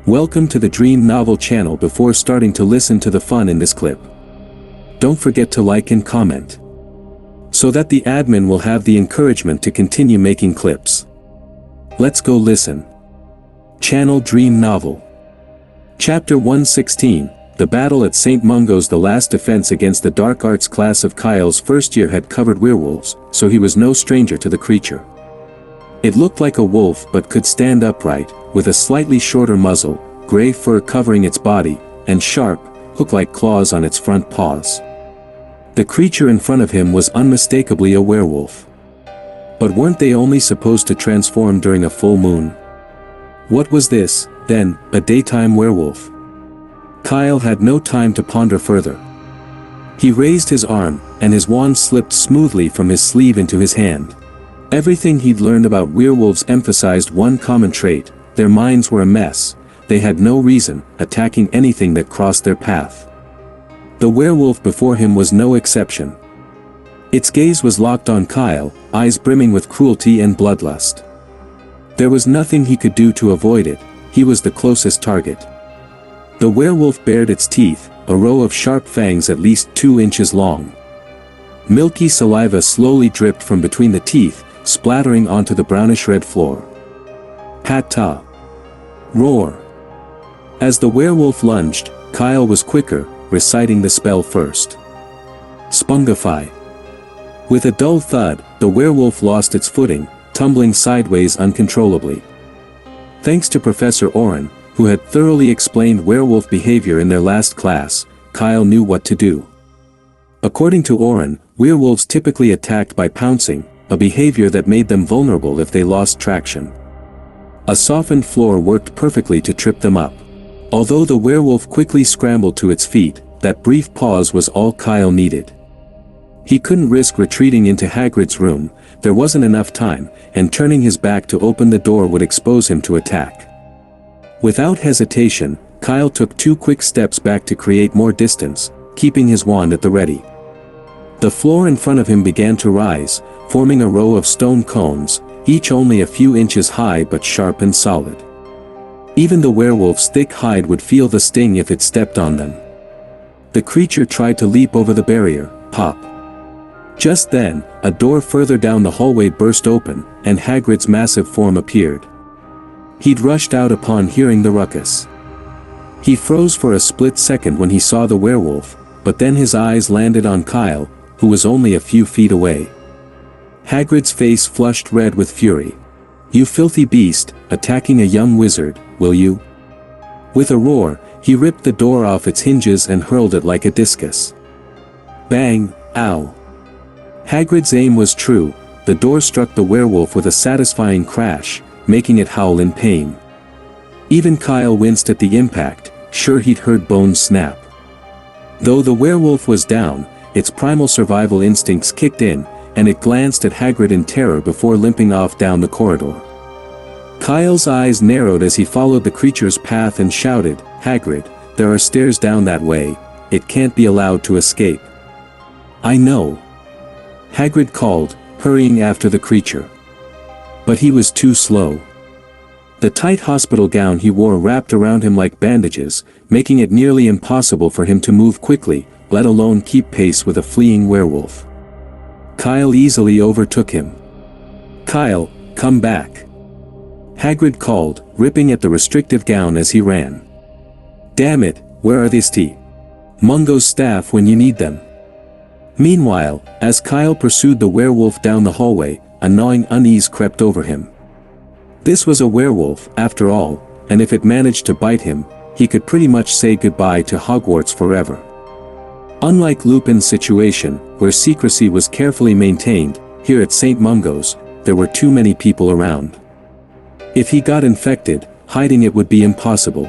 Welcome to the Dream Novel channel. Before starting to listen to the fun in this clip, don't forget to like and comment, so that the admin will have the encouragement to continue making clips. Let's go listen. Channel Dream Novel. Chapter 116, The Battle at St. Mungo's. The last defense against the dark arts class of Kyle's first year had covered werewolves, so he was no stranger to the creature. It looked like a wolf but could stand upright, with a slightly shorter muzzle, gray fur covering its body, and sharp, hook-like claws on its front paws. The creature in front of him was unmistakably a werewolf. But weren't they only supposed to transform during a full moon? What was this, then, a daytime werewolf? Kyle had no time to ponder further. He raised his arm, and his wand slipped smoothly from his sleeve into his hand. Everything he'd learned about werewolves emphasized one common trait: their minds were a mess. They had no reason, attacking anything that crossed their path. The werewolf before him was no exception. Its gaze was locked on Kyle, eyes brimming with cruelty and bloodlust. There was nothing he could do to avoid it. He was the closest target. The werewolf bared its teeth, a row of sharp fangs at least 2 inches long. Milky saliva slowly dripped from between the teeth, splattering onto the brownish-red floor. Pat-ta! Roar! As the werewolf lunged, Kyle was quicker, reciting the spell first. Spungify. With a dull thud, the werewolf lost its footing, tumbling sideways uncontrollably. Thanks to Professor Oren, who had thoroughly explained werewolf behavior in their last class, Kyle knew what to do. According to Oren, werewolves typically attacked by pouncing, a behavior that made them vulnerable if they lost traction. A softened floor worked perfectly to trip them up. Although the werewolf quickly scrambled to its feet, that brief pause was all Kyle needed. He couldn't risk retreating into Hagrid's room. There wasn't enough time, and turning his back to open the door would expose him to attack. Without hesitation, Kyle took 2 quick steps back to create more distance, keeping his wand at the ready. The floor in front of him began to rise, forming a row of stone cones, each only a few inches high but sharp and solid. Even the werewolf's thick hide would feel the sting if it stepped on them. The creature tried to leap over the barrier. Pop! Just then, a door further down the hallway burst open, and Hagrid's massive form appeared. He'd rushed out upon hearing the ruckus. He froze for a split second when he saw the werewolf, but then his eyes landed on Kyle, who was only a few feet away. Hagrid's face flushed red with fury. "You filthy beast, attacking a young wizard, will you?" With a roar, he ripped the door off its hinges and hurled it like a discus. Bang! Ow! Hagrid's aim was true. The door struck the werewolf with a satisfying crash, making it howl in pain. Even Kyle winced at the impact, sure he'd heard bones snap. Though the werewolf was down, its primal survival instincts kicked in, and it glanced at Hagrid in terror before limping off down the corridor. Kyle's eyes narrowed as he followed the creature's path and shouted, "Hagrid, there are stairs down that way. It can't be allowed to escape." "I know," Hagrid called, hurrying after the creature. But he was too slow. The tight hospital gown he wore wrapped around him like bandages, making it nearly impossible for him to move quickly, let alone keep pace with a fleeing werewolf. Kyle easily overtook him. "Kyle, come back!" Hagrid called, ripping at the restrictive gown as he ran. "Damn it, where are these Mungo's staff when you need them?" Meanwhile, as Kyle pursued the werewolf down the hallway, a gnawing unease crept over him. This was a werewolf, after all, and if it managed to bite him, he could pretty much say goodbye to Hogwarts forever. Unlike Lupin's situation, where secrecy was carefully maintained, here at St. Mungo's, there were too many people around. If he got infected, hiding it would be impossible.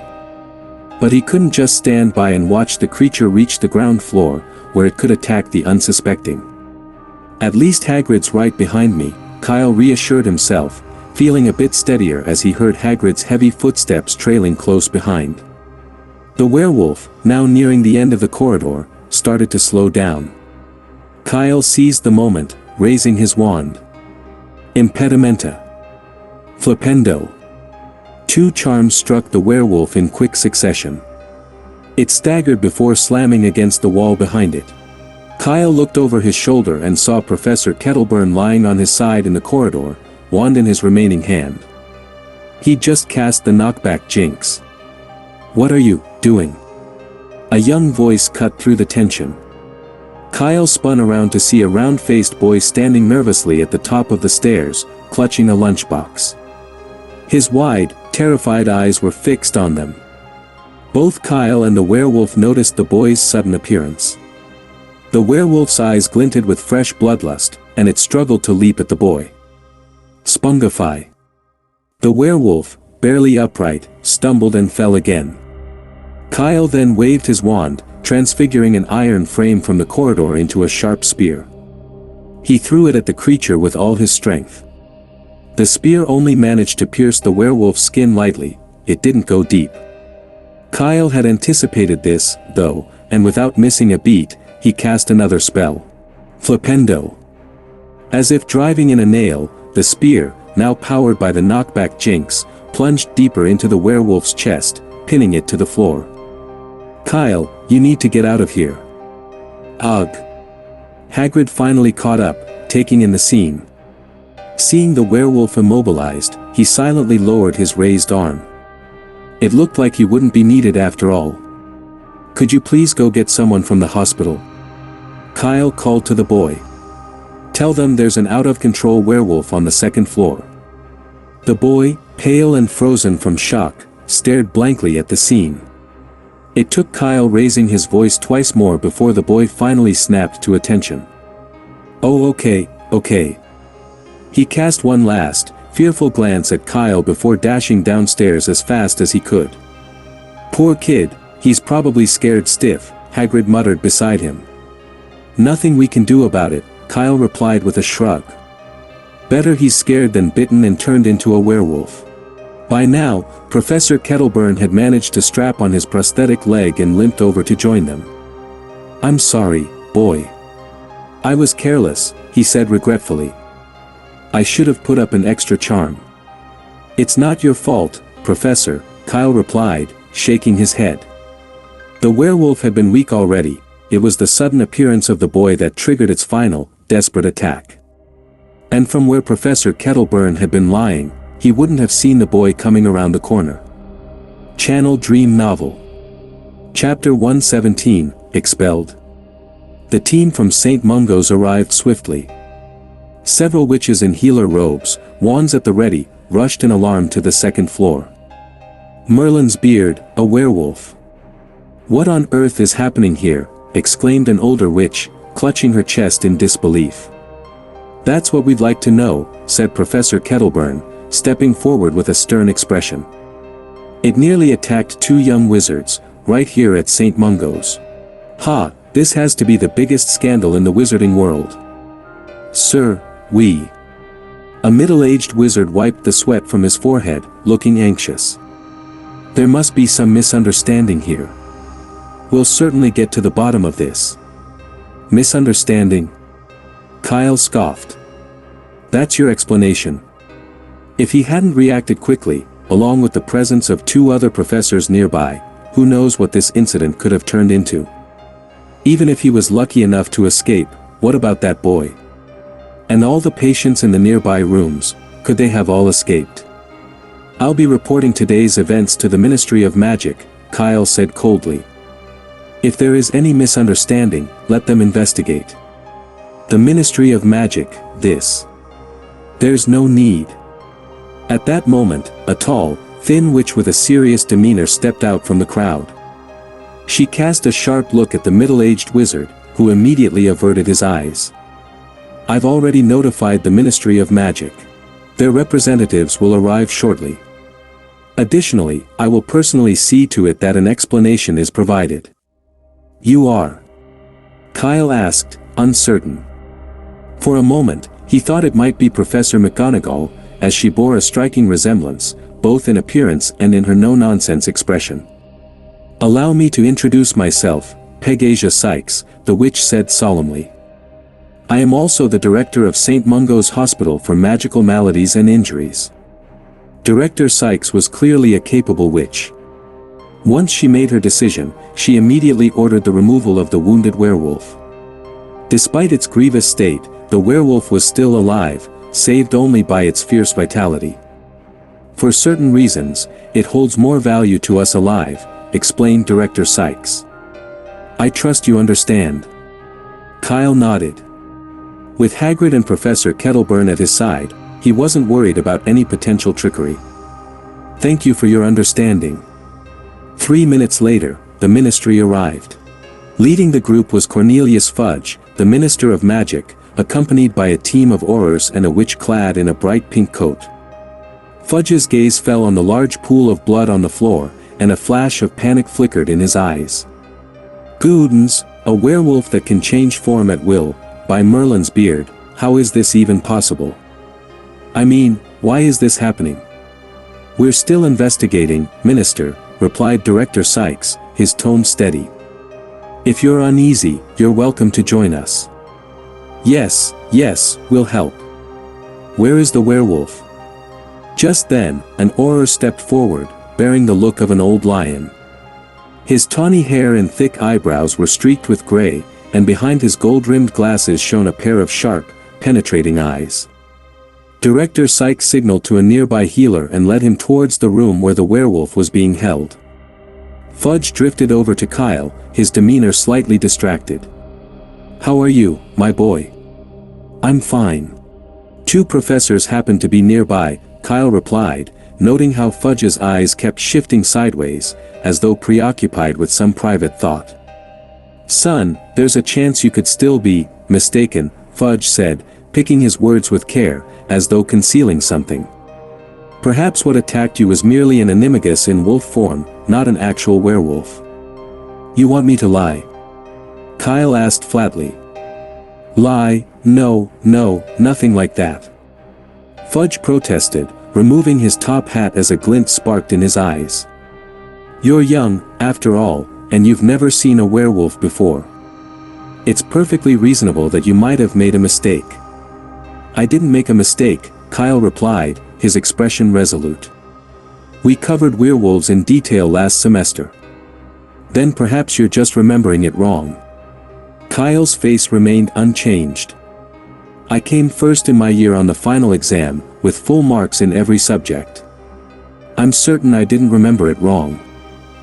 But he couldn't just stand by and watch the creature reach the ground floor, where it could attack the unsuspecting. "At least Hagrid's right behind me," Kyle reassured himself, feeling a bit steadier as he heard Hagrid's heavy footsteps trailing close behind. The werewolf, now nearing the end of the corridor, started to slow down. Kyle seized the moment, raising his wand. Impedimenta. Flipendo. 2 charms struck the werewolf in quick succession. It staggered before slamming against the wall behind it. Kyle looked over his shoulder and saw Professor Kettleburn lying on his side in the corridor, wand in his remaining hand. He'd just cast the knockback jinx. "What are you doing?" A young voice cut through the tension. Kyle spun around to see a round-faced boy standing nervously at the top of the stairs, clutching a lunchbox. His wide, terrified eyes were fixed on them. Both Kyle and the werewolf noticed the boy's sudden appearance. The werewolf's eyes glinted with fresh bloodlust, and it struggled to leap at the boy. Spungify. The werewolf, barely upright, stumbled and fell again. Kyle then waved his wand, transfiguring an iron frame from the corridor into a sharp spear. He threw it at the creature with all his strength. The spear only managed to pierce the werewolf's skin lightly, it didn't go deep. Kyle had anticipated this, though, and without missing a beat, he cast another spell. Flipendo. As if driving in a nail, the spear, now powered by the knockback jinx, plunged deeper into the werewolf's chest, pinning it to the floor. "Kyle, you need to get out of here." "Ugh." Hagrid finally caught up, taking in the scene. Seeing the werewolf immobilized, he silently lowered his raised arm. It looked like he wouldn't be needed after all. "Could you please go get someone from the hospital?" Kyle called to the boy. "Tell them there's an out-of-control werewolf on the second floor." The boy, pale and frozen from shock, stared blankly at the scene. It took Kyle raising his voice twice more before the boy finally snapped to attention. "Oh, okay." He cast one last, fearful glance at Kyle before dashing downstairs as fast as he could. "Poor kid, he's probably scared stiff," Hagrid muttered beside him. "Nothing we can do about it," Kyle replied with a shrug. "Better he's scared than bitten and turned into a werewolf." By now, Professor Kettleburn had managed to strap on his prosthetic leg and limped over to join them. "I'm sorry, boy. I was careless," he said regretfully. "I should have put up an extra charm." "It's not your fault, Professor," Kyle replied, shaking his head. The werewolf had been weak already, it was the sudden appearance of the boy that triggered its final, desperate attack. And from where Professor Kettleburn had been lying, he wouldn't have seen the boy coming around the corner. Channel Dream Novel. Chapter 117, Expelled. The team from St. Mungo's arrived swiftly. Several witches in healer robes, wands at the ready, rushed in alarm to the second floor. "Merlin's beard, a werewolf. What on earth is happening here?" exclaimed an older witch, clutching her chest in disbelief. "That's what we'd like to know," said Professor Kettleburn, stepping forward with a stern expression. "It nearly attacked 2 young wizards, right here at St. Mungo's. Ha, this has to be the biggest scandal in the wizarding world." "Sir, we..." A middle-aged wizard wiped the sweat from his forehead, looking anxious. "There must be some misunderstanding here. We'll certainly get to the bottom of this." "Misunderstanding?" Kyle scoffed. "That's your explanation?" If he hadn't reacted quickly, along with the presence of 2 other professors nearby, who knows what this incident could have turned into. Even if he was lucky enough to escape, what about that boy? And all the patients in the nearby rooms, could they have all escaped? "I'll be reporting today's events to the Ministry of Magic," Kyle said coldly. "If there is any misunderstanding, let them investigate." "The Ministry of Magic, this. There's no need." At that moment, a tall, thin witch with a serious demeanor stepped out from the crowd. She cast a sharp look at the middle-aged wizard, who immediately averted his eyes. "I've already notified the Ministry of Magic. Their representatives will arrive shortly. Additionally, I will personally see to it that an explanation is provided." "You are?" Kyle asked, uncertain. For a moment, he thought it might be Professor McGonagall, as she bore a striking resemblance, both in appearance and in her no-nonsense expression. "Allow me to introduce myself, Pegasia Sykes," the witch said solemnly. "I am also the director of St. Mungo's Hospital for Magical Maladies and Injuries." Director Sykes was clearly a capable witch. Once she made her decision, she immediately ordered the removal of the wounded werewolf. Despite its grievous state, the werewolf was still alive, saved only by its fierce vitality. For certain reasons, it holds more value to us alive, explained Director Sykes. I trust you understand. Kyle nodded. With Hagrid and Professor Kettleburn at his side, he wasn't worried about any potential trickery. Thank you for your understanding. 3 minutes later, the Ministry arrived. Leading the group was Cornelius Fudge, the Minister of Magic, accompanied by a team of Aurors and a witch clad in a bright pink coat. Fudge's gaze fell on the large pool of blood on the floor, and a flash of panic flickered in his eyes. Goodens, a werewolf that can change form at will, by Merlin's beard, how is this even possible? I mean, why is this happening? We're still investigating, Minister, replied Director Sykes, his tone steady. If you're uneasy, you're welcome to join us. Yes, we'll help. Where is the werewolf? Just then, an Auror stepped forward, bearing the look of an old lion. His tawny hair and thick eyebrows were streaked with gray, and behind his gold-rimmed glasses shone a pair of sharp, penetrating eyes. Director Sykes signaled to a nearby healer and led him towards the room where the werewolf was being held. Fudge drifted over to Kyle, his demeanor slightly distracted. How are you, my boy? I'm fine. 2 professors happened to be nearby, Kyle replied, noting how Fudge's eyes kept shifting sideways, as though preoccupied with some private thought. Son, there's a chance you could still be mistaken, Fudge said, picking his words with care, as though concealing something. Perhaps what attacked you was merely an animagus in wolf form, not an actual werewolf. You want me to lie? Kyle asked flatly. Lie? No, nothing like that. Fudge protested, removing his top hat as a glint sparked in his eyes. You're young, after all, and you've never seen a werewolf before. It's perfectly reasonable that you might have made a mistake. I didn't make a mistake, Kyle replied, his expression resolute. We covered werewolves in detail last semester. Then perhaps you're just remembering it wrong. Kyle's face remained unchanged. I came first in my year on the final exam, with full marks in every subject. I'm certain I didn't remember it wrong.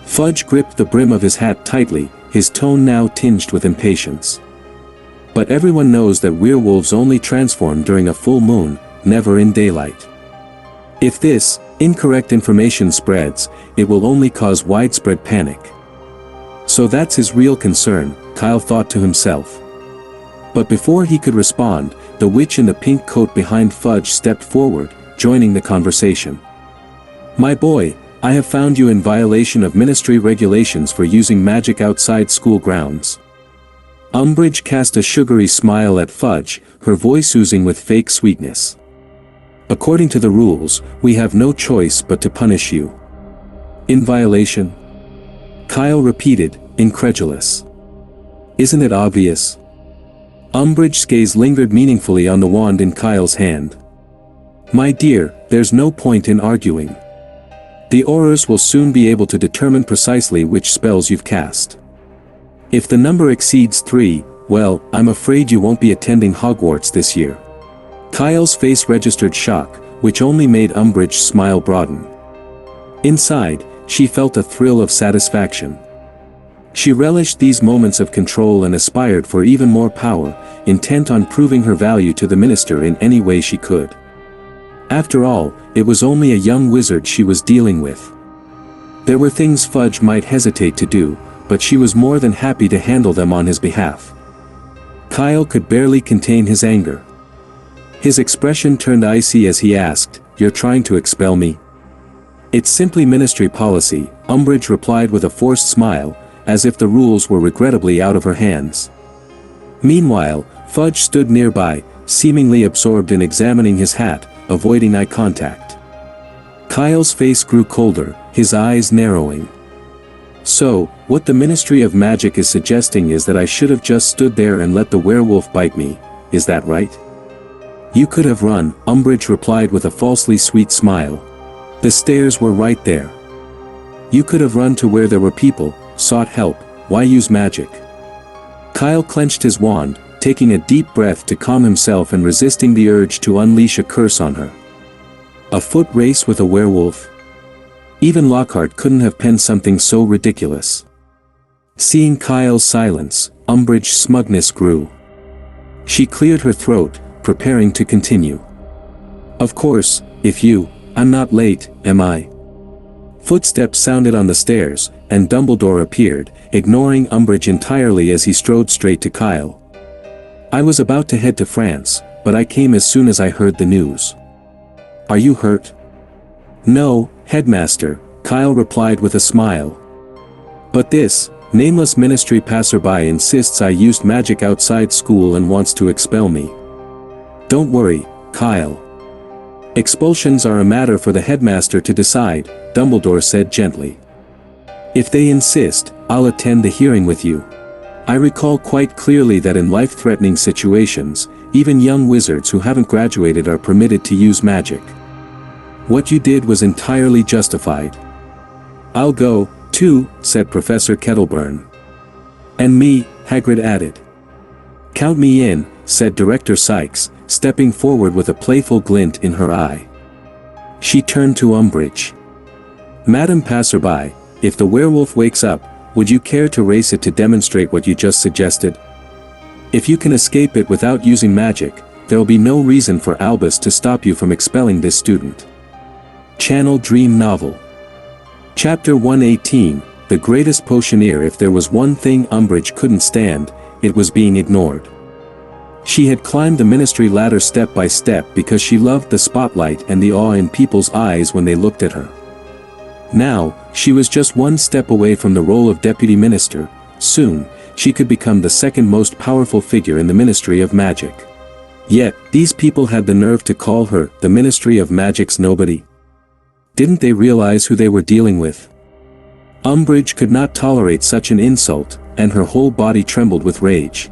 Fudge gripped the brim of his hat tightly, his tone now tinged with impatience. But everyone knows that werewolves only transform during a full moon, never in daylight. If this incorrect information spreads, it will only cause widespread panic. So that's his real concern, Kyle thought to himself. But before he could respond, the witch in the pink coat behind Fudge stepped forward, joining the conversation. My boy, I have found you in violation of ministry regulations for using magic outside school grounds. Umbridge cast a sugary smile at Fudge, her voice oozing with fake sweetness. According to the rules, we have no choice but to punish you. In violation? Kyle repeated, incredulous. Isn't it obvious? Umbridge's gaze lingered meaningfully on the wand in Kyle's hand. My dear, there's no point in arguing. The Aurors will soon be able to determine precisely which spells you've cast. If the number exceeds 3, well, I'm afraid you won't be attending Hogwarts this year. Kyle's face registered shock, which only made Umbridge's smile broaden. Inside, she felt a thrill of satisfaction. She relished these moments of control and aspired for even more power, intent on proving her value to the minister in any way she could. After all, it was only a young wizard she was dealing with. There were things Fudge might hesitate to do, but she was more than happy to handle them on his behalf. Kyle could barely contain his anger. His expression turned icy as he asked, You're trying to expel me? It's simply ministry policy, Umbridge replied with a forced smile, as if the rules were regrettably out of her hands. Meanwhile, Fudge stood nearby, seemingly absorbed in examining his hat, avoiding eye contact. Kyle's face grew colder, his eyes narrowing. So, what the Ministry of Magic is suggesting is that I should have just stood there and let the werewolf bite me, is that right? You could have run, Umbridge replied with a falsely sweet smile. The stairs were right there. You could have run to where there were people, sought help. Why use magic? Kyle clenched his wand, taking a deep breath to calm himself and resisting the urge to unleash a curse on her. A foot race with a werewolf? Even Lockhart couldn't have penned something so ridiculous. Seeing Kyle's silence, Umbridge's smugness grew. She cleared her throat, preparing to continue. Of course, I'm not late, am I? Footsteps sounded on the stairs, and Dumbledore appeared, ignoring Umbridge entirely as he strode straight to Kyle. I was about to head to France, but I came as soon as I heard the news. Are you hurt? No, Headmaster, Kyle replied with a smile. But this nameless ministry passerby insists I used magic outside school and wants to expel me. Don't worry, Kyle. Expulsions are a matter for the headmaster to decide, Dumbledore said gently. If they insist, I'll attend the hearing with you. I recall quite clearly that in life-threatening situations, even young wizards who haven't graduated are permitted to use magic. What you did was entirely justified. I'll go, too, said Professor Kettleburn. And me, Hagrid added. Count me in, said Director Sykes, stepping forward with a playful glint in her eye. She turned to Umbridge. Madam Passerby, if the werewolf wakes up, would you care to race it to demonstrate what you just suggested? If you can escape it without using magic, there'll be no reason for Albus to stop you from expelling this student. Channel Dream Novel. Chapter 118, The Greatest Potioneer. If there was one thing Umbridge couldn't stand, it was being ignored. She had climbed the ministry ladder step by step because she loved the spotlight and the awe in people's eyes when they looked at her. Now, she was just one step away from the role of deputy minister. Soon, she could become the second most powerful figure in the Ministry of Magic. Yet, these people had the nerve to call her the Ministry of Magic's nobody. Didn't they realize who they were dealing with? Umbridge could not tolerate such an insult, and her whole body trembled with rage.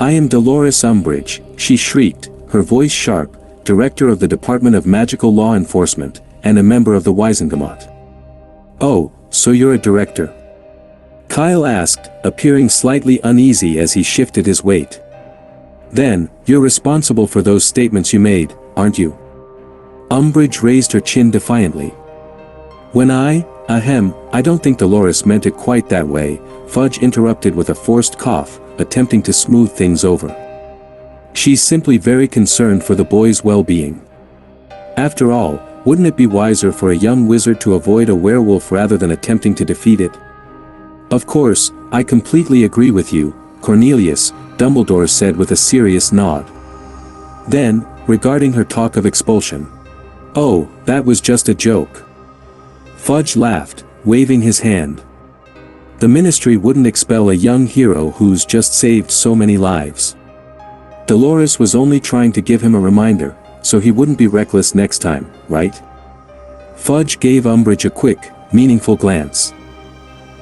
I am Dolores Umbridge, she shrieked, her voice sharp, director of the Department of Magical Law Enforcement, and a member of the Wisengamot. Oh, so you're a director? Kyle asked, appearing slightly uneasy as he shifted his weight. Then, you're responsible for those statements you made, aren't you? Umbridge raised her chin defiantly. When I don't think Dolores meant it quite that way, Fudge interrupted with a forced cough, attempting to smooth things over. She's simply very concerned for the boy's well-being. After all, wouldn't it be wiser for a young wizard to avoid a werewolf rather than attempting to defeat it? Of course, I completely agree with you, Cornelius, Dumbledore said with a serious nod. Then, regarding her talk of expulsion. Oh, that was just a joke. Fudge laughed, waving his hand. The ministry wouldn't expel a young hero who's just saved so many lives. Dolores was only trying to give him a reminder, so he wouldn't be reckless next time, right? Fudge gave Umbridge a quick, meaningful glance.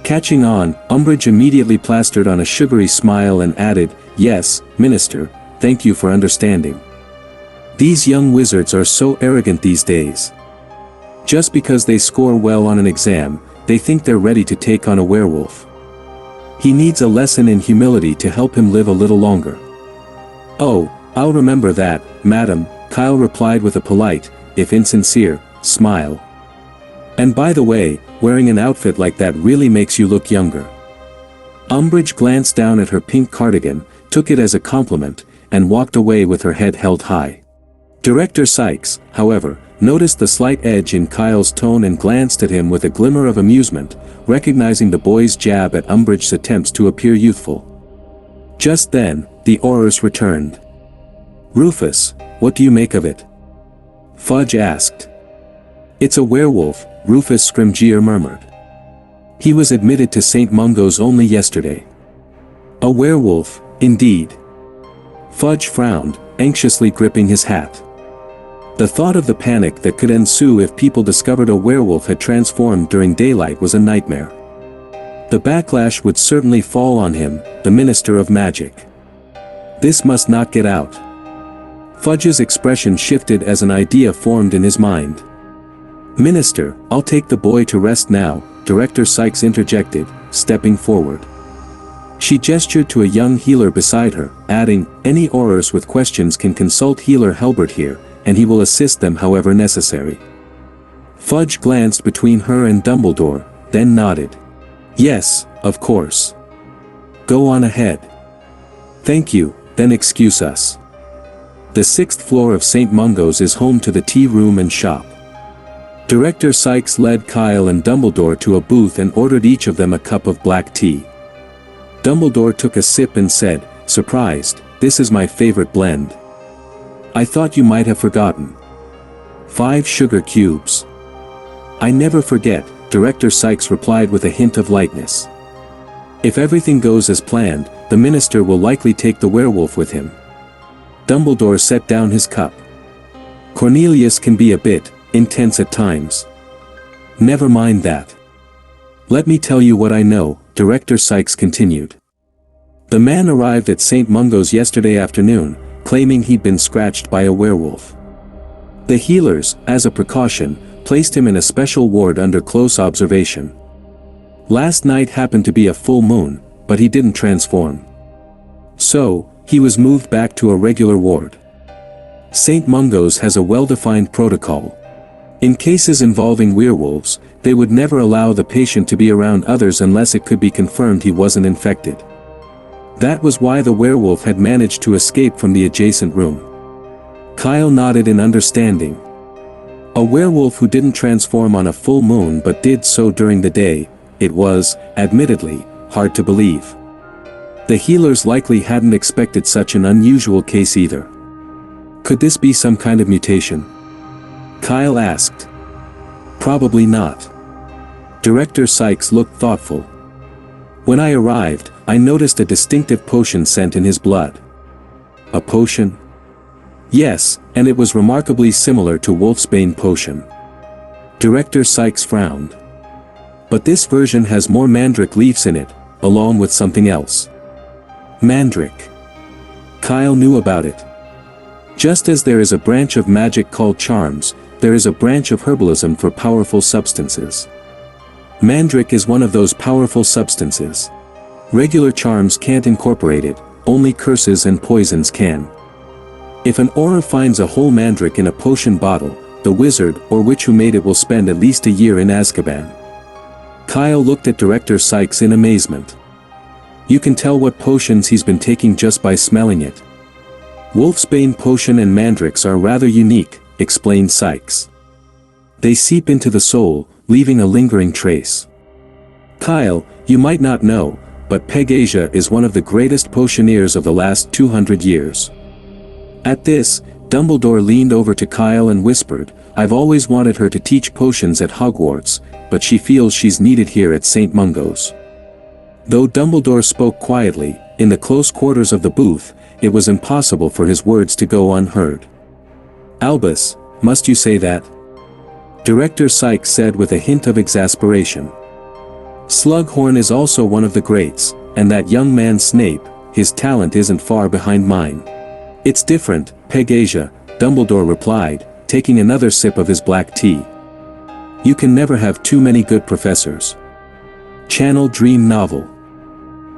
Catching on, Umbridge immediately plastered on a sugary smile and added, Yes, Minister, thank you for understanding. These young wizards are so arrogant these days. Just because they score well on an exam, they think they're ready to take on a werewolf. He needs a lesson in humility to help him live a little longer. Oh, I'll remember that, madam, Kyle replied with a polite, if insincere, smile. And by the way, wearing an outfit like that really makes you look younger. Umbridge glanced down at her pink cardigan, took it as a compliment, and walked away with her head held high. Director Sykes, however, noticed the slight edge in Kyle's tone and glanced at him with a glimmer of amusement, recognizing the boy's jab at Umbridge's attempts to appear youthful. Just then, the Aurors returned. Rufus, what do you make of it? Fudge asked. It's a werewolf, Rufus Scrimgeour murmured. He was admitted to St. Mungo's only yesterday. A werewolf, indeed. Fudge frowned, anxiously gripping his hat. The thought of the panic that could ensue if people discovered a werewolf had transformed during daylight was a nightmare. The backlash would certainly fall on him, the Minister of Magic. This must not get out. Fudge's expression shifted as an idea formed in his mind. "Minister, I'll take the boy to rest now," Director Sykes interjected, stepping forward. She gestured to a young healer beside her, adding, "Any Aurors with questions can consult Healer Helbert here, and he will assist them however necessary." Fudge glanced between her and Dumbledore, then nodded. "Yes, of course. Go on ahead." "Thank you, then excuse us. The 6th floor of St. Mungo's is home to the tea room and shop." Director Sykes led Kyle and Dumbledore to a booth and ordered each of them a cup of black tea. Dumbledore took a sip and said, surprised, "This is my favorite blend. I thought you might have forgotten. 5 sugar cubes." "I never forget," Director Sykes replied with a hint of lightness. "If everything goes as planned, the minister will likely take the werewolf with him." Dumbledore set down his cup. "Cornelius can be a bit intense at times." "Never mind that. Let me tell you what I know," Director Sykes continued. "The man arrived at St. Mungo's yesterday afternoon, claiming he'd been scratched by a werewolf. The healers, as a precaution, placed him in a special ward under close observation. Last night happened to be a full moon, but he didn't transform. So, he was moved back to a regular ward. St. Mungo's has a well-defined protocol. In cases involving werewolves, they would never allow the patient to be around others unless it could be confirmed he wasn't infected. That was why the werewolf had managed to escape from the adjacent room." Kyle nodded in understanding. A werewolf who didn't transform on a full moon but did so during the day, it was, admittedly, hard to believe. The healers likely hadn't expected such an unusual case either. "Could this be some kind of mutation?" Kyle asked. "Probably not." Director Sykes looked thoughtful. "When I arrived, I noticed a distinctive potion scent in his blood." "A potion?" "Yes, and it was remarkably similar to Wolfsbane potion." Director Sykes frowned. "But this version has more mandrake leaves in it, along with something else." "Mandrake?" Kyle knew about it. Just as there is a branch of magic called charms, there is a branch of herbalism for powerful substances. Mandrake is one of those powerful substances. Regular charms can't incorporate it, only curses and poisons can. If an Auror finds a whole mandrake in a potion bottle, the wizard or witch who made it will spend at least a year in Azkaban. Kyle looked at Director Sykes in amazement. "You can tell what potions he's been taking just by smelling it." "Wolfsbane potion and mandrakes are rather unique," explained Sykes. "They seep into the soul, leaving a lingering trace. Kyle, you might not know, but Pegasia is one of the greatest potioneers of the last 200 years. At this, Dumbledore leaned over to Kyle and whispered, "I've always wanted her to teach potions at Hogwarts, but she feels she's needed here at St. Mungo's." Though Dumbledore spoke quietly, in the close quarters of the booth, it was impossible for his words to go unheard. "Albus, must you say that?" Director Sykes said with a hint of exasperation. "Slughorn is also one of the greats, and that young man Snape, his talent isn't far behind mine." "It's different, Pegasia," Dumbledore replied, taking another sip of his black tea. "You can never have too many good professors." Channel Dream Novel.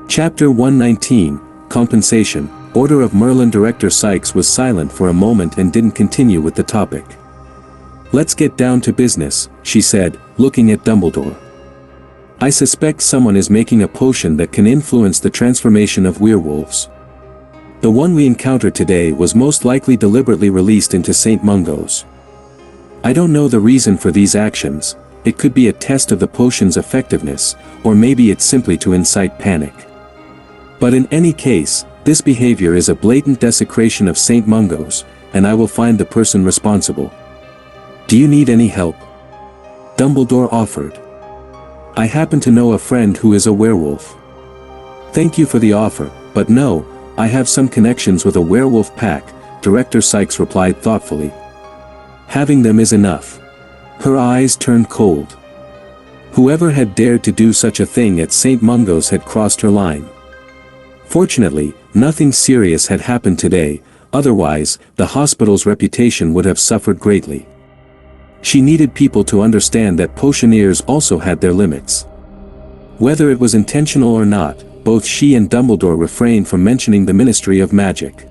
Chapter 119, Compensation, Order of Merlin. Director Sykes was silent for a moment and didn't continue with the topic. "Let's get down to business," she said, looking at Dumbledore. "I suspect someone is making a potion that can influence the transformation of werewolves. The one we encountered today was most likely deliberately released into St. Mungo's. I don't know the reason for these actions. It could be a test of the potion's effectiveness, or maybe it's simply to incite panic. But in any case, this behavior is a blatant desecration of St. Mungo's, and I will find the person responsible. Do you need any help?" Dumbledore offered. "I happen to know a friend who is a werewolf." "Thank you for the offer, but no, I have some connections with a werewolf pack," Director Sykes replied thoughtfully. "Having them is enough." Her eyes turned cold. Whoever had dared to do such a thing at St. Mungo's had crossed her line. Fortunately, nothing serious had happened today, otherwise, the hospital's reputation would have suffered greatly. She needed people to understand that potioneers also had their limits. Whether it was intentional or not, both she and Dumbledore refrained from mentioning the Ministry of Magic.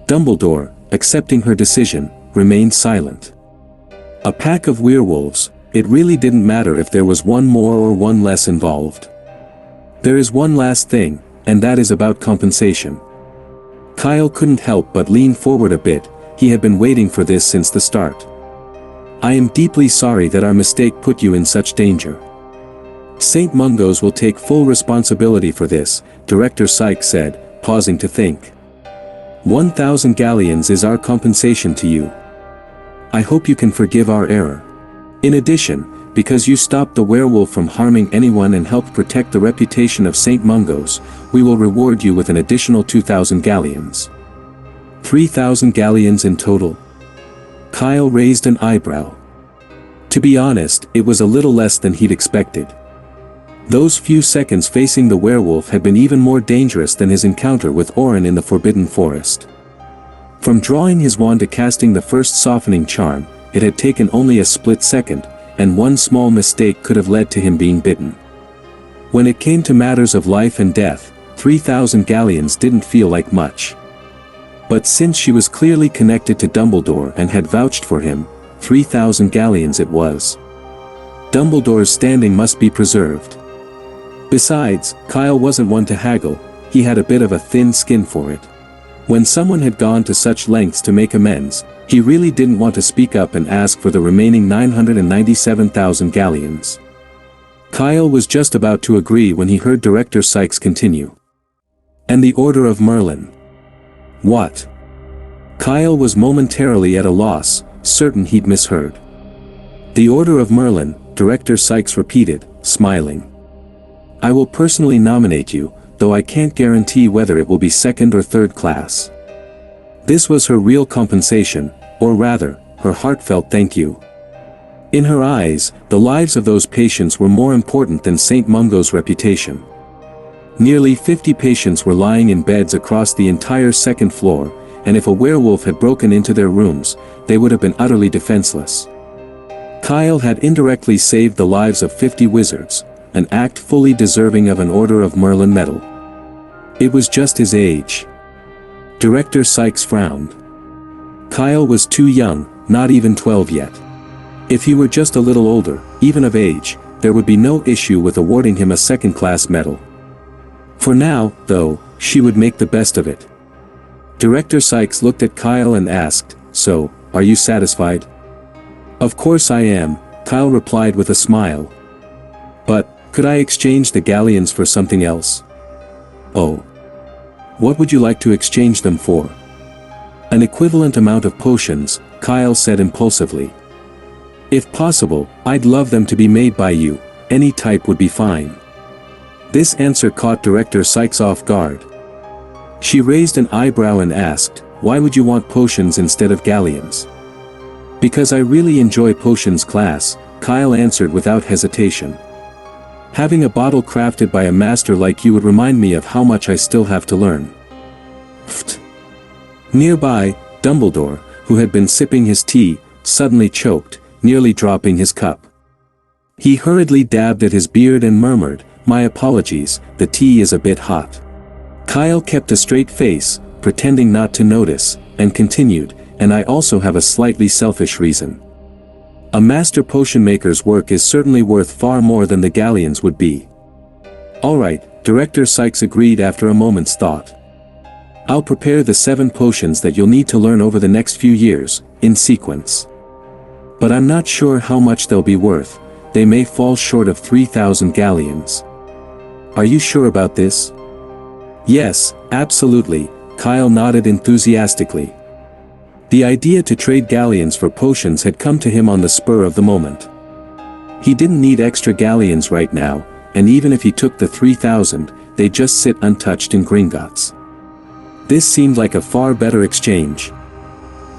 Dumbledore, accepting her decision, remained silent. A pack of werewolves, it really didn't matter if there was one more or one less involved. There is one last thing, and that is about compensation. Kyle couldn't help but lean forward a bit. He had been waiting for this since the start. I am deeply sorry that our mistake put you in such danger. St. Mungo's will take full responsibility for this, Director Sykes said, pausing to think. 1,000 galleons is our compensation to you. I hope you can forgive our error. In addition, because you stopped the werewolf from harming anyone and helped protect the reputation of St. Mungo's, we will reward you with an additional 2,000 galleons. 3,000 galleons in total. Kyle raised an eyebrow. To be honest, it was a little less than he'd expected. Those few seconds facing the werewolf had been even more dangerous than his encounter with Orin in the Forbidden Forest. From drawing his wand to casting the first softening charm, it had taken only a split second, and one small mistake could have led to him being bitten. When it came to matters of life and death, 3,000 galleons didn't feel like much. But since she was clearly connected to Dumbledore and had vouched for him, 3,000 galleons it was. Dumbledore's standing must be preserved. Besides, Kyle wasn't one to haggle, he had a bit of a thin skin for it. When someone had gone to such lengths to make amends, he really didn't want to speak up and ask for the remaining 997,000 galleons. Kyle was just about to agree when he heard Director Sykes continue. And the Order of Merlin. What? Kyle was momentarily at a loss, certain he'd misheard. The Order of Merlin, Director Sykes repeated, smiling. I will personally nominate you, though I can't guarantee whether it will be second or third class. This was her real compensation, or rather, her heartfelt thank you. In her eyes, the lives of those patients were more important than St. Mungo's reputation. Nearly 50 patients were lying in beds across the entire second floor, and if a werewolf had broken into their rooms, they would have been utterly defenseless. Kyle had indirectly saved the lives of 50 wizards, an act fully deserving of an Order of Merlin medal. It was just his age. Director Sykes frowned. Kyle was too young, not even 12 yet. If he were just a little older, even of age, there would be no issue with awarding him a second-class medal. For now, though, she would make the best of it. Director Sykes looked at Kyle and asked, So, are you satisfied? Of course I am, Kyle replied with a smile. But, could I exchange the galleons for something else? Oh. What would you like to exchange them for? An equivalent amount of potions, Kyle said impulsively. If possible, I'd love them to be made by you, any type would be fine. This answer caught Director Sykes off guard. She raised an eyebrow and asked, Why would you want potions instead of galleons? Because I really enjoy potions class, Kyle answered without hesitation. Having a bottle crafted by a master like you would remind me of how much I still have to learn. Pfft. Nearby, Dumbledore, who had been sipping his tea, suddenly choked, nearly dropping his cup. He hurriedly dabbed at his beard and murmured, My apologies, the tea is a bit hot. Kyle kept a straight face, pretending not to notice, and continued, And I also have a slightly selfish reason. A master potion maker's work is certainly worth far more than the galleons would be. Alright, Director Sykes agreed after a moment's thought. I'll prepare the 7 potions that you'll need to learn over the next few years, in sequence. But I'm not sure how much they'll be worth, they may fall short of 3,000 galleons. Are you sure about this? Yes, absolutely, Kyle nodded enthusiastically. The idea to trade galleons for potions had come to him on the spur of the moment. He didn't need extra galleons right now, and even if he took the 3,000, they'd just sit untouched in Gringotts. This seemed like a far better exchange.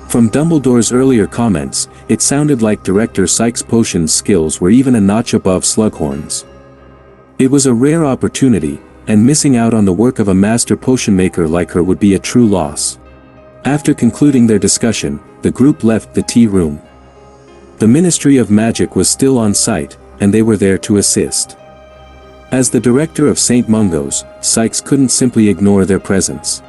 From Dumbledore's earlier comments, it sounded like Director Sykes' potions skills were even a notch above Slughorn's. It was a rare opportunity, and missing out on the work of a master potion maker like her would be a true loss. After concluding their discussion, the group left the tea room. The Ministry of Magic was still on site, and they were there to assist. As the director of St. Mungo's, Sykes couldn't simply ignore their presence.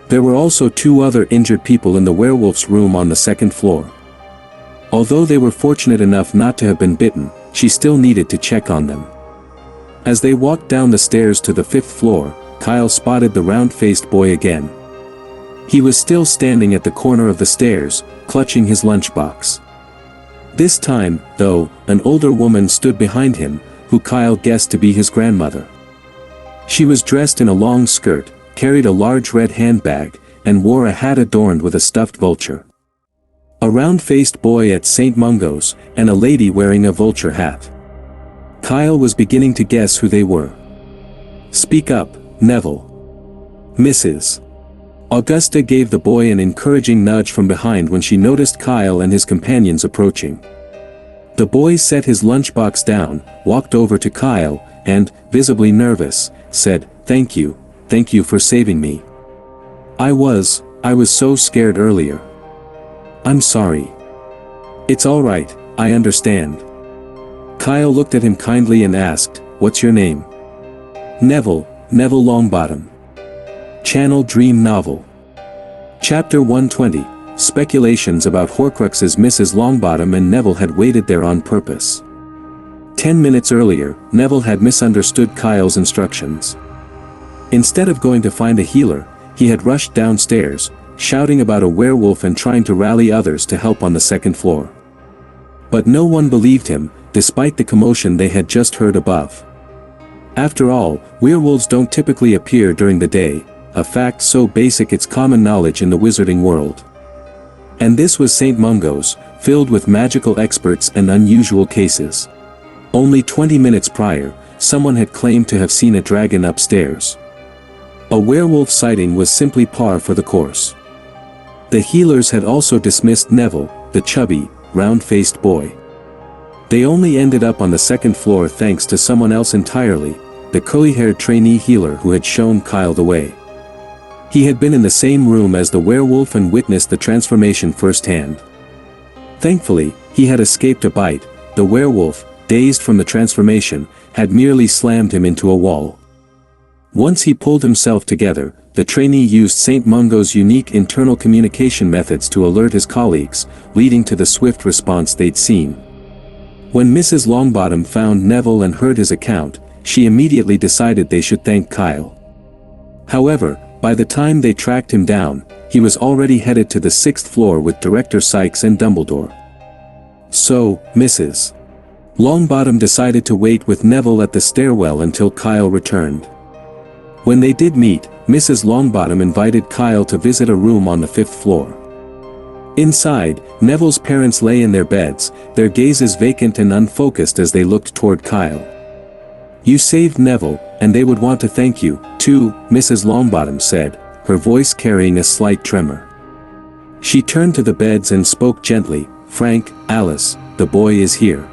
There were also 2 other injured people in the werewolf's room on the 2nd floor. Although they were fortunate enough not to have been bitten, she still needed to check on them. As they walked down the stairs to the 5th floor, Kyle spotted the round-faced boy again. He was still standing at the corner of the stairs, clutching his lunchbox. This time, though, an older woman stood behind him, who Kyle guessed to be his grandmother. She was dressed in a long skirt, carried a large red handbag, and wore a hat adorned with a stuffed vulture. A round-faced boy at St. Mungo's, and a lady wearing a vulture hat. Kyle was beginning to guess who they were. "Speak up, Neville." Mrs. Augusta gave the boy an encouraging nudge from behind when she noticed Kyle and his companions approaching. The boy set his lunchbox down, walked over to Kyle, and, visibly nervous, said, thank you for saving me. I was so scared earlier. I'm sorry." "It's all right, I understand." Kyle looked at him kindly and asked, "What's your name?" Neville Longbottom. Channel Dream Novel. Chapter 120, Speculations about Horcruxes. Mrs. Longbottom and Neville had waited there on purpose. 10 minutes earlier, Neville had misunderstood Kyle's instructions. Instead of going to find a healer, he had rushed downstairs, shouting about a werewolf and trying to rally others to help on the 2nd floor. But no one believed him, despite the commotion they had just heard above. After all, werewolves don't typically appear during the day, a fact so basic it's common knowledge in the wizarding world. And this was St. Mungo's, filled with magical experts and unusual cases. Only 20 minutes prior, someone had claimed to have seen a dragon upstairs. A werewolf sighting was simply par for the course. The healers had also dismissed Neville, the chubby, round-faced boy. They only ended up on the 2nd floor thanks to someone else entirely, the curly-haired trainee healer who had shown Kyle the way. He had been in the same room as the werewolf and witnessed the transformation firsthand. Thankfully, he had escaped a bite. The werewolf, dazed from the transformation, had merely slammed him into a wall. Once he pulled himself together, the trainee used St. Mungo's unique internal communication methods to alert his colleagues, leading to the swift response they'd seen. When Mrs. Longbottom found Neville and heard his account, she immediately decided they should thank Kyle. However, by the time they tracked him down, he was already headed to the 6th floor with Director Sykes and Dumbledore. So, Mrs. Longbottom decided to wait with Neville at the stairwell until Kyle returned. When they did meet, Mrs. Longbottom invited Kyle to visit a room on the 5th floor. Inside, Neville's parents lay in their beds, their gazes vacant and unfocused as they looked toward Kyle. "You saved Neville, and they would want to thank you, too," Mrs. Longbottom said, her voice carrying a slight tremor. She turned to the beds and spoke gently, "Frank, Alice, the boy is here."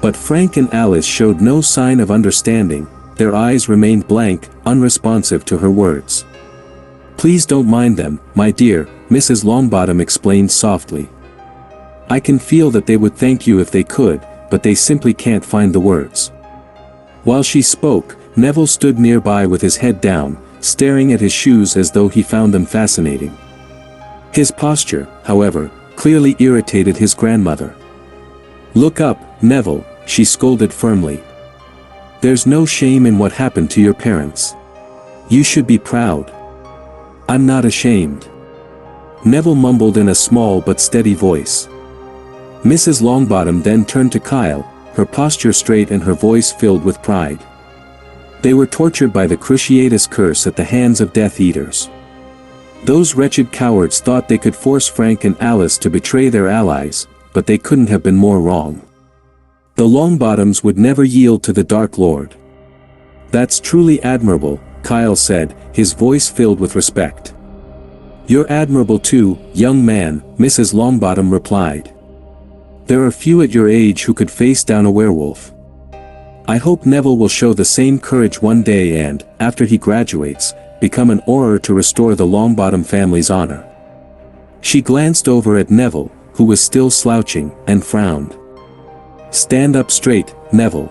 But Frank and Alice showed no sign of understanding, their eyes remained blank, unresponsive to her words. "Please don't mind them, my dear," Mrs. Longbottom explained softly. "I can feel that they would thank you if they could, but they simply can't find the words." While she spoke, Neville stood nearby with his head down, staring at his shoes as though he found them fascinating. His posture, however, clearly irritated his grandmother. "Look up, Neville," she scolded firmly. "There's no shame in what happened to your parents. You should be proud." "I'm not ashamed," Neville mumbled in a small but steady voice. Mrs. Longbottom then turned to Kyle, her posture straight and her voice filled with pride. "They were tortured by the Cruciatus curse at the hands of Death Eaters. Those wretched cowards thought they could force Frank and Alice to betray their allies, but they couldn't have been more wrong. The Longbottoms would never yield to the Dark Lord." "That's truly admirable," Kyle said, his voice filled with respect. "You're admirable too, young man," Mrs. Longbottom replied. "There are few at your age who could face down a werewolf. I hope Neville will show the same courage one day and, after he graduates, become an Auror to restore the Longbottom family's honor." She glanced over at Neville, who was still slouching, and frowned. "Stand up straight, Neville.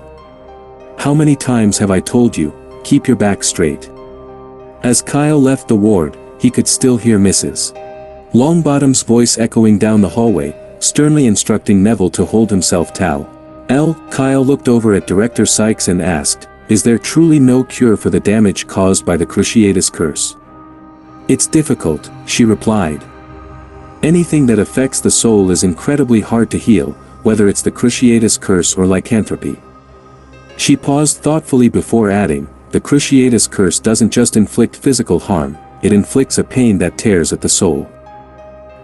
How many times have I told you, keep your back straight?" As Kyle left the ward, he could still hear Mrs. Longbottom's voice echoing down the hallway, sternly instructing Neville to hold himself tall. Kyle looked over at Director Sykes and asked, "Is there truly no cure for the damage caused by the Cruciatus curse?" "It's difficult," she replied. "Anything that affects the soul is incredibly hard to heal, whether it's the Cruciatus curse or lycanthropy." She paused thoughtfully before adding, "The Cruciatus curse doesn't just inflict physical harm, it inflicts a pain that tears at the soul.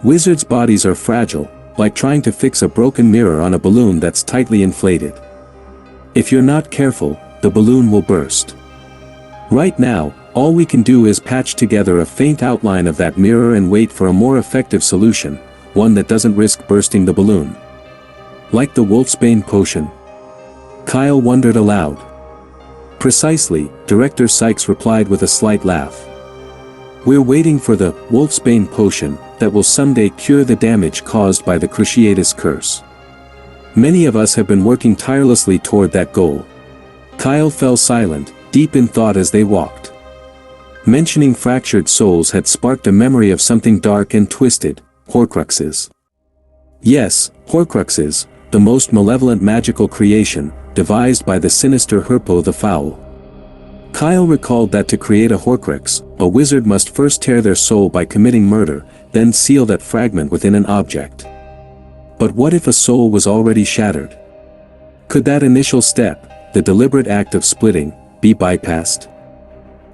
Wizards' bodies are fragile, like trying to fix a broken mirror on a balloon that's tightly inflated. If you're not careful, the balloon will burst. Right now, all we can do is patch together a faint outline of that mirror and wait for a more effective solution, one that doesn't risk bursting the balloon." "Like the Wolfsbane potion?" Kyle wondered aloud. "Precisely," Director Sykes replied with a slight laugh. "We're waiting for the Wolfsbane potion that will someday cure the damage caused by the Cruciatus curse. Many of us have been working tirelessly toward that goal." Kyle fell silent, deep in thought as they walked. Mentioning fractured souls had sparked a memory of something dark and twisted: Horcruxes. Yes, Horcruxes, the most malevolent magical creation, devised by the sinister Herpo the Foul. Kyle recalled that to create a Horcrux, a wizard must first tear their soul by committing murder, then seal that fragment within an object. But what if a soul was already shattered? Could that initial step, the deliberate act of splitting, be bypassed?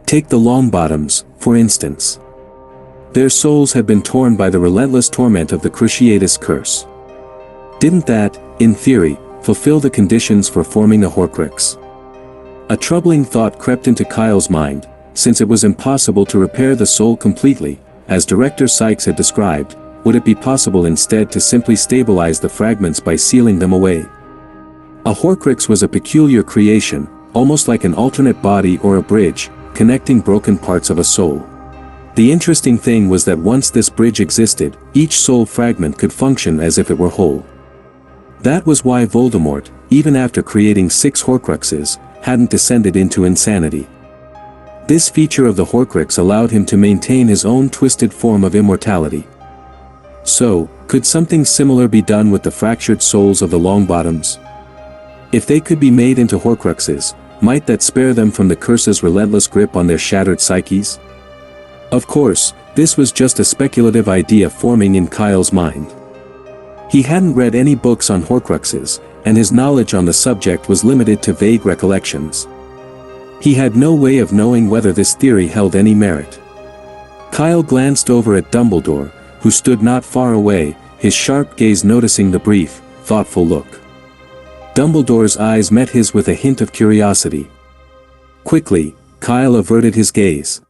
Take the Longbottoms, for instance. Their souls had been torn by the relentless torment of the Cruciatus curse. Didn't that, in theory, fulfill the conditions for forming a Horcrux? A troubling thought crept into Kyle's mind, since it was impossible to repair the soul completely, as Director Sykes had described. Would it be possible instead to simply stabilize the fragments by sealing them away? A Horcrux was a peculiar creation, almost like an alternate body or a bridge, connecting broken parts of a soul. The interesting thing was that once this bridge existed, each soul fragment could function as if it were whole. That was why Voldemort, even after creating 6 Horcruxes, hadn't descended into insanity. This feature of the Horcrux allowed him to maintain his own twisted form of immortality. So, could something similar be done with the fractured souls of the Longbottoms? If they could be made into Horcruxes, might that spare them from the curse's relentless grip on their shattered psyches? Of course, this was just a speculative idea forming in Kyle's mind. He hadn't read any books on Horcruxes, and his knowledge on the subject was limited to vague recollections. He had no way of knowing whether this theory held any merit. Kyle glanced over at Dumbledore, who stood not far away, his sharp gaze noticing the brief, thoughtful look. Dumbledore's eyes met his with a hint of curiosity. Quickly, Kyle averted his gaze.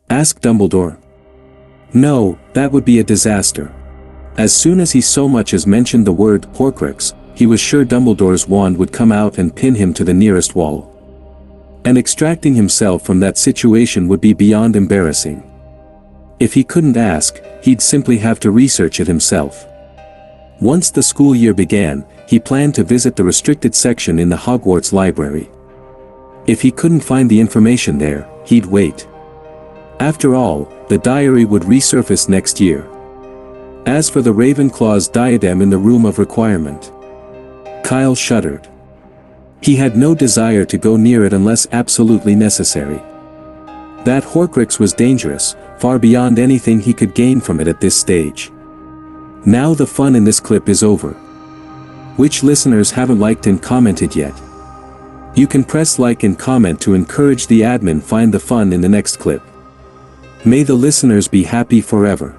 "Ask Dumbledore." "No, that would be a disaster." As soon as he so much as mentioned the word Horcrux, he was sure Dumbledore's wand would come out and pin him to the nearest wall. And extracting himself from that situation would be beyond embarrassing. If he couldn't ask, he'd simply have to research it himself. Once the school year began, he planned to visit the restricted section in the Hogwarts library. If he couldn't find the information there, he'd wait. After all, the diary would resurface next year. As for the Ravenclaw's diadem in the room of requirement, Kyle shuddered. He had no desire to go near it unless absolutely necessary. That Horcrux was dangerous, far beyond anything he could gain from it at this stage. Now the fun in this clip is over. Which listeners haven't liked and commented yet? You can press like and comment to encourage the admin find the fun in the next clip. May the listeners be happy forever.